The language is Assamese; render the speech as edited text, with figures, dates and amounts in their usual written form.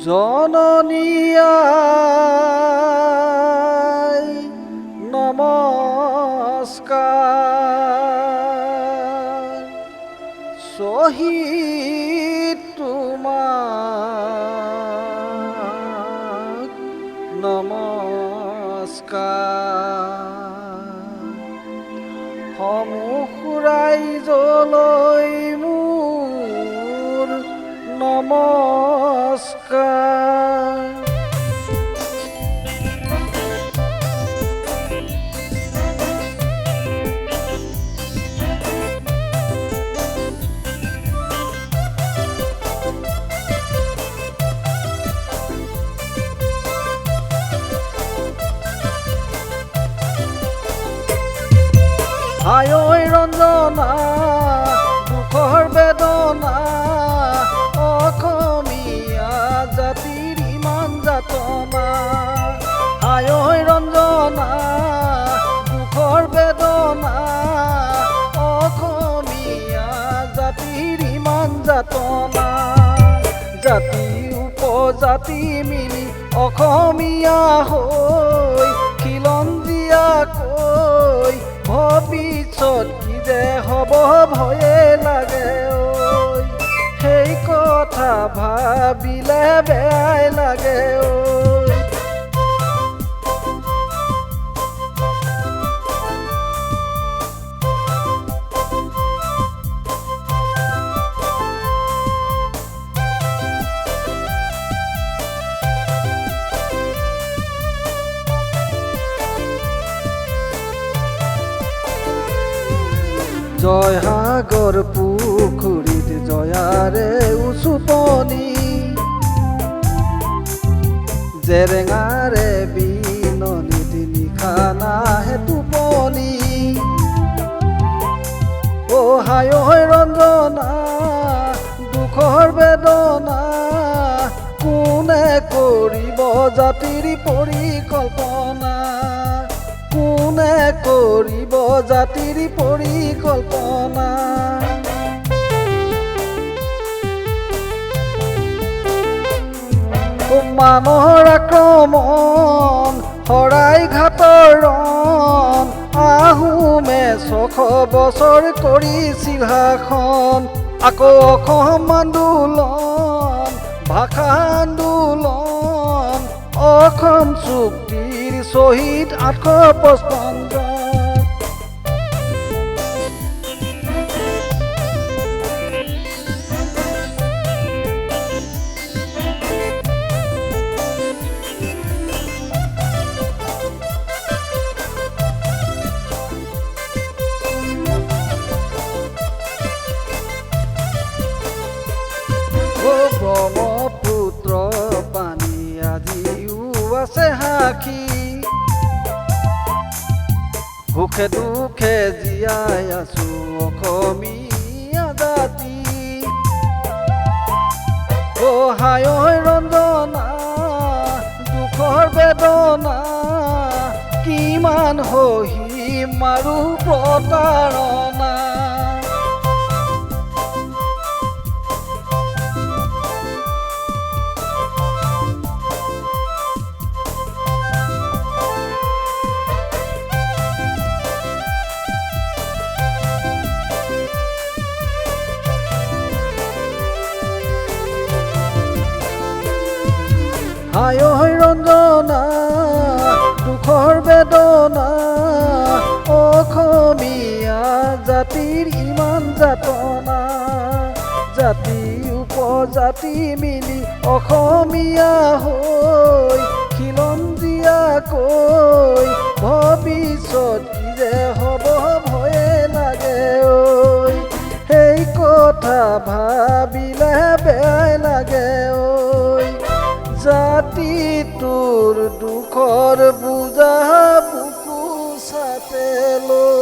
জননী আই নমস্কাৰ, শহীদ তোমাক নমস্কাৰ। সমূহ ৰাইজলৈ মোৰ নমস্কাৰ। আই ঐ ৰঞ্জনা দুখৰ বেদনা, অসমীয়া জাতিৰ ইমান যাতনা। আই ঐ ৰঞ্জনা দুখৰ বেদনা, অসমীয়া জাতিৰ ইমান যাতনা। জাতি উপজাতি মিলি অসমীয়া হৈ খিলঞ্জীয়াকৈ ভৱিষ্যত কি যে হ'ব ভয়ে লাগে ঐ। সেই কথা ভাবিলে বেয়াই লাগে ঐ। জয়সাগৰ পুখুৰীত জয়াৰে উচুপনি, জেৰেঙাৰে বিননিত নিশা নাহে টোপনি। অ হায় ঐ ৰঞ্জনা দুখৰ বেদনা, কোনে কৰিব জাতিৰ পৰিকল্পনা, কোনে কৰিব জাতিৰ পৰিকল্পনা। মানুহৰ আক্ৰমণ শৰাইঘাটৰ ৰণ, আহোমে 600 বছৰ কৰিছিল শাসন। আকৌ অসম আন্দোলন, ভাষা আন্দোলন, অসম চুক্তিৰ শ্বহীদ 855 জন। ব্ৰহ্মপুত্ৰ পানী আজিও আছে সাক্ষী, সুখে দুখে জীয়াই আছো অসমীয়া জাতি। অ হায় ঐ ৰঞ্জনা দুখৰ বেদনা, কিমান সহিম আৰু প্ৰতাৰণা। হায় ঐ ৰঞ্জনা দুখৰ বেদনা, অসমীয়া জাতিৰ ইমান যাতনা। জাতি উপজাতি মিলি অসমীয়া হৈ খিলঞ্জীয়াকৈ ভৱিষ্যত কি যে হ'ব ভয়ে লাগে ঐ। সেই কথা ভাবিলে বেয়াই লাগে ঐ। জাতিটোৰ দুখৰ বুজা বুকু চাতে লৈ